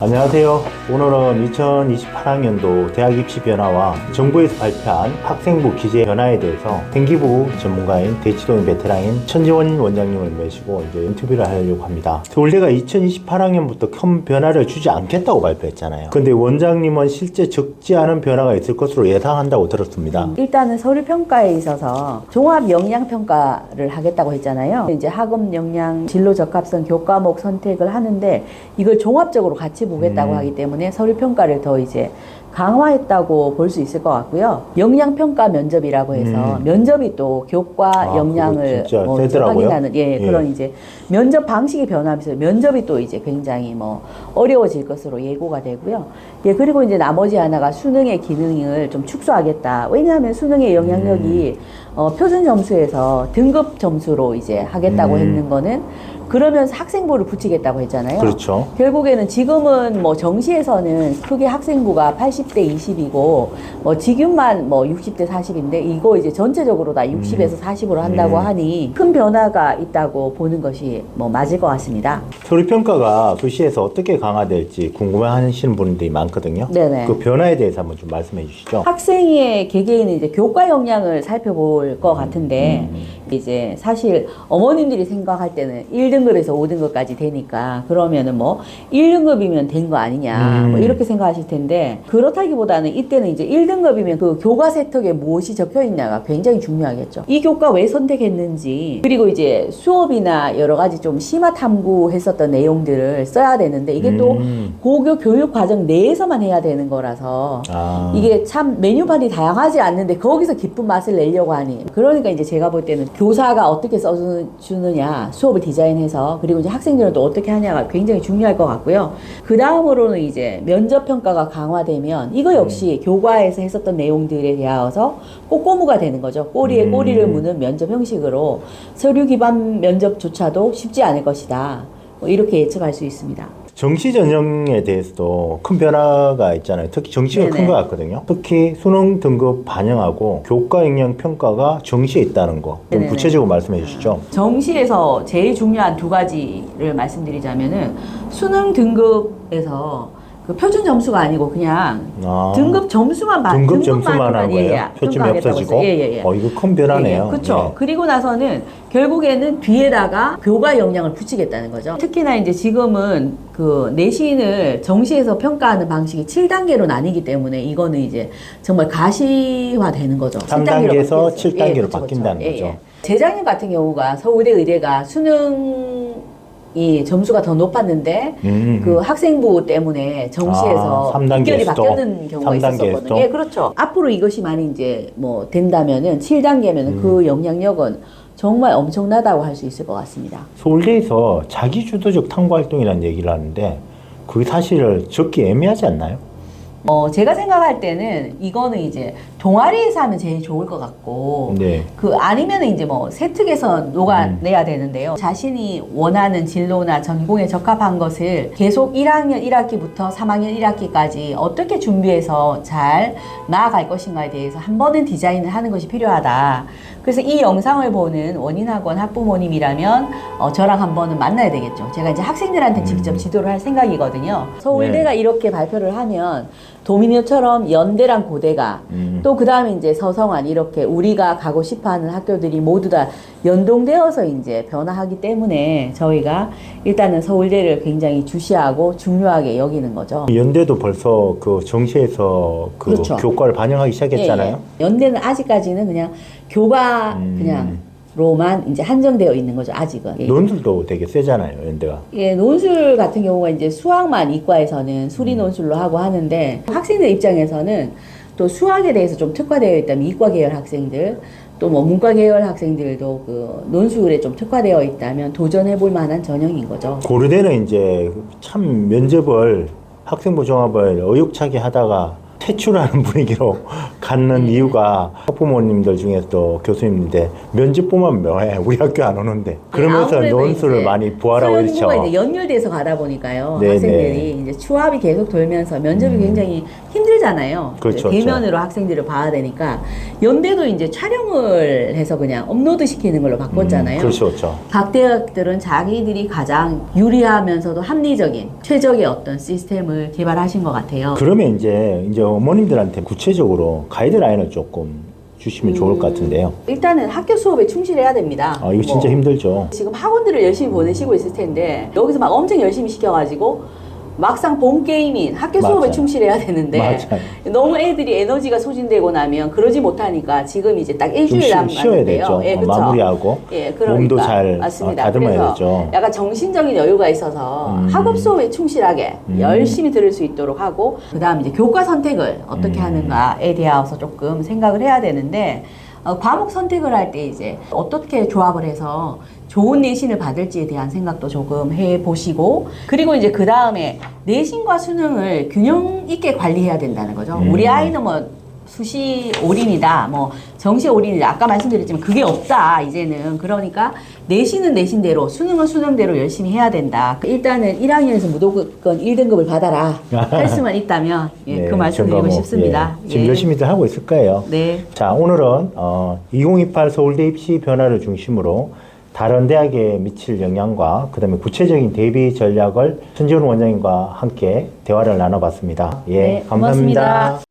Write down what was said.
안녕하세요. 오늘은 2028학년도 대학 입시 변화와 정부에서 발표한 학생부 기재 변화에 대해서 생기부 전문가인 대치동의 베테랑인 천지원 원장님을 모시고 이제 인터뷰를 하려고 합니다. 서울대가 2028학년부터 큰 변화를 주지 않겠다고 발표했잖아요. 근데 원장님은 실제 적지 않은 변화가 있을 것으로 예상한다고 들었습니다. 일단은 서류평가에 있어서 종합 역량평가를 하겠다고 했잖아요. 이제 학업 역량, 진로 적합성, 교과목 선택을 하는데 이걸 종합적으로 같이 보겠다고 하기 때문에 서류평가를 더 이제 강화했다고 볼 수 있을 것 같고요. 역량평가 면접이라고 해서 면접이 또 교과 역량을 확인하는 그런 이제 면접 방식이 변하면서 면접이 또 이제 굉장히 어려워질 것으로 예고가 되고요. 그리고 이제 나머지 하나가 수능의 기능을 좀 축소하겠다. 왜냐하면 수능의 영향력이 표준 점수에서 등급 점수로 이제 하겠다고 했는 거는 그러면서 학생부를 붙이겠다고 했잖아요. 그렇죠. 결국에는 지금은 정시에서는 크게 학생부가 80대 20이고 직윤만 60대 40인데 이거 이제 전체적으로 다 60에서 40으로 한다고 하니 큰 변화가 있다고 보는 것이 맞을 것 같습니다. 서류평가가 수시에서 어떻게 강화될지 궁금해하시는 분들이 많거든요. 네네. 그 변화에 대해서 한번 좀 말씀해 주시죠. 학생의 개개인은 이제 교과 역량을 살펴볼 것 같은데 이제 사실 어머님들이 생각할 때는 1등급에서 5등급까지 되니까 그러면은 1등급이면 된 거 아니냐 이렇게 생각하실 텐데 그렇다기보다는 이때는 이제 1등급이면 그 교과 세특에 무엇이 적혀 있냐가 굉장히 중요하겠죠. 이 교과 왜 선택했는지 그리고 이제 수업이나 여러 가지 좀 심화 탐구했었던 내용들을 써야 되는데 이게 또 고교 교육 과정 내에서만 해야 되는 거라서 이게 참 메뉴판이 다양하지 않는데 거기서 깊은 맛을 내려고 하니 그러니까 이제 제가 볼 때는 교사가 어떻게 써주느냐 수업을 디자인해서 그리고 이제 학생들은 또 어떻게 하냐가 굉장히 중요할 것 같고요. 그 다음으로는 이제 면접 평가가 강화되면 이거 역시 교과에서 했었던 내용들에 대하여서 꼬꼬무가 되는 거죠. 꼬리에 꼬리를 무는 면접 형식으로 서류 기반 면접조차도 쉽지 않을 것이다. 이렇게 예측할 수 있습니다. 정시 전형에 대해서도 큰 변화가 있잖아요. 특히 정시가 큰 것 같거든요. 특히 수능 등급 반영하고 교과 역량 평가가 정시에 있다는 거. 좀 구체적으로 말씀해 주시죠. 정시에서 제일 중요한 두 가지를 말씀드리자면은 수능 등급에서 그 표준 점수가 아니고 그냥 등급 점수만 등급 점수만 한 거예요. 표점이 없어지고. 이거 큰 변화네요. 그렇죠. 그리고 나서는 결국에는 뒤에다가 교과 역량을 붙이겠다는 거죠. 특히나 이제 지금은 그 내신을 정시에서 평가하는 방식이 7단계로 나뉘기 때문에 이거는 이제 정말 가시화되는 거죠. 3단계에서 7단계로 바뀐다는 거죠. 재작년 같은 경우가 서울대 의대가 수능이 점수가 더 높았는데 그 학생부 때문에 정시에서 입결이 바뀌었는 경우가 있었거든요. 그렇죠. 앞으로 이것이 많이 이제 된다면은 7단계면은 그 영향력은 정말 엄청나다고 할 수 있을 것 같습니다. 서울대에서 자기주도적 탐구활동이라는 얘기를 하는데 그게 사실 적기 애매하지 않나요? 제가 생각할 때는 이거는 이제 동아리에서 하면 제일 좋을 것 같고 그 아니면 이제 세특에서 녹아내야 되는데요. 자신이 원하는 진로나 전공에 적합한 것을 계속 1학년 1학기부터 3학년 1학기까지 어떻게 준비해서 잘 나아갈 것인가에 대해서 한 번은 디자인을 하는 것이 필요하다. 그래서 이 영상을 보는 원인학원 학부모님이라면 저랑 한 번은 만나야 되겠죠. 제가 이제 학생들한테 직접 지도를 할 생각이거든요. 서울대가 이렇게 발표를 하면 도미노처럼 연대랑 고대가 또 그 다음에 이제 서성한 이렇게 우리가 가고 싶어하는 학교들이 모두 다 연동되어서 이제 변화하기 때문에 저희가 일단은 서울대를 굉장히 주시하고 중요하게 여기는 거죠. 연대도 벌써 그 정시에서 그 교과를 반영하기 시작했잖아요. 연대는 아직까지는 그냥 교과 그냥 로만 이제 한정되어 있는 거죠, 아직은. 논술도 되게 세잖아요, 연대가. 논술 같은 경우가 이제 수학만 이과에서는 수리 논술로 하고 하는데 학생들 입장에서는 또 수학에 대해서 좀 특화되어 있다면 이과 계열 학생들 또 문과 계열 학생들도 그 논술에 좀 특화되어 있다면 도전해 볼 만한 전형인 거죠. 고려대는 이제 참 면접을 학생부 종합을 어육차게 하다가 퇴출하는 분위기로 갖는 이유가 학부모님들 중에서도 교수님인데 면접 보면 뭐해? 우리 학교 안 오는데. 그러면서 아무래도 논술을 이제 많이 부하라고 수능 그렇죠. 공부가 이제 연결돼서 가다 보니까요. 네네. 학생들이 이제 추합이 계속 돌면서 면접이 굉장히 힘들잖아요. 그렇죠, 이제 대면으로 학생들을 봐야 되니까 연대도 이제 촬영을 해서 그냥 업로드 시키는 걸로 바꿨잖아요. 그렇죠, 그렇죠. 각 대학들은 자기들이 가장 유리하면서도 합리적인 최적의 어떤 시스템을 개발하신 것 같아요. 그러면 이제 어머님들한테 구체적으로 가이드라인을 조금 주시면 좋을 것 같은데요. 일단은 학교 수업에 충실해야 됩니다. 이거 진짜 뭐 힘들죠. 지금 학원들을 열심히 보내시고 있을 텐데 여기서 막 엄청 열심히 시켜가지고 막상 본 게임인 학교 수업에 맞아요. 충실해야 되는데 맞아요. 너무 애들이 에너지가 소진되고 나면 그러지 못하니까 지금 이제 딱 좀 일주일 쉬어야 남았는데요. 되죠. 예, 그쵸? 마무리하고 예, 그러니까. 몸도 잘 맞습니다. 다듬어야 그래서 되죠. 약간 정신적인 여유가 있어서 학업 수업에 충실하게 열심히 들을 수 있도록 하고 그다음 이제 교과 선택을 어떻게 하는가에 대해서 조금 생각을 해야 되는데 과목 선택을 할 때 이제 어떻게 조합을 해서 좋은 내신을 받을지에 대한 생각도 조금 해보시고 그리고 이제 그 다음에 내신과 수능을 균형 있게 관리해야 된다는 거죠. 우리 아이는 뭐 수시 올인이다, 뭐 정시 올인이다. 아까 말씀드렸지만 그게 없다 이제는. 그러니까 내신은 내신대로, 수능은 수능대로 열심히 해야 된다. 일단은 1학년에서 무조건 1등급을 받아라 할 수만 있다면 예, 그 말씀드리고 점검, 싶습니다. 지금 예. 열심히들 하고 있을 거예요. 네. 자, 오늘은 2028 서울대 입시 변화를 중심으로 다른 대학에 미칠 영향과 그다음에 구체적인 대비 전략을 천지원 원장님과 함께 대화를 나눠봤습니다. 예, 네, 감사합니다. 고맙습니다.